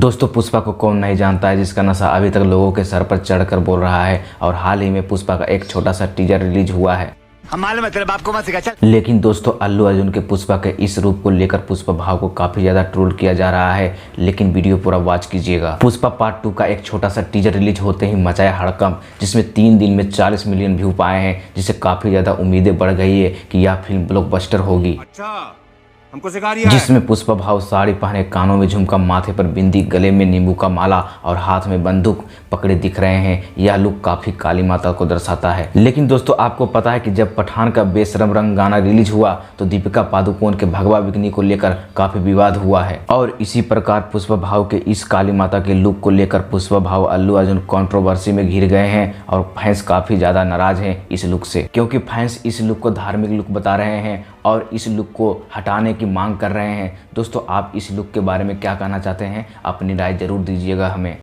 दोस्तों पुष्पा को कौन नहीं जानता है जिसका नशा अभी तक लोगों के सर पर चढ़कर बोल रहा है। और हाल ही में पुष्पा का एक छोटा सा टीजर रिलीज हुआ है। हम मालूम है तेरे बाप को मत सिखा चल। लेकिन दोस्तों अल्लू अर्जुन के पुष्पा के इस रूप को लेकर पुष्पा भाव को काफी ज्यादा ट्रोल किया जा रहा है। लेकिन वीडियो पूरा वॉच कीजिएगा। पुष्पा पार्ट 2 का एक छोटा सा टीजर रिलीज होते ही मचाया हड़कंप, जिसमें 3 दिन में 40 मिलियन व्यू पाए हैं, जिससे काफी ज्यादा उम्मीदें बढ़ गई है कि यह फिल्म ब्लॉकबस्टर होगी। अच्छा हमको सिखा रही है। जिसमें पुष्पा भाव साड़ी पहने, कानों में झुमका, माथे पर बिंदी, गले में नींबू का माला और हाथ में बंदूक पकड़े दिख रहे हैं। यह लुक काफी काली माता को दर्शाता है। लेकिन दोस्तों आपको पता है कि जब पठान का बेशरम रंग गाना रिलीज हुआ तो दीपिका पादुकोण के भगवा बिकनी को लेकर काफी विवाद हुआ है। और इसी प्रकार पुष्पा भाव के इस काली माता के लुक को लेकर पुष्पा भाव अल्लू अर्जुन कंट्रोवर्सी में घिर गए हैं और फैंस काफी ज्यादा नाराज हैं इस लुक से, क्योंकि फैंस इस लुक को धार्मिक लुक बता रहे हैं और इस लुक को हटाने की मांग कर रहे हैं। दोस्तों आप इस लुक के बारे में क्या कहना चाहते हैं? अपनी राय जरूर दीजिएगा हमें।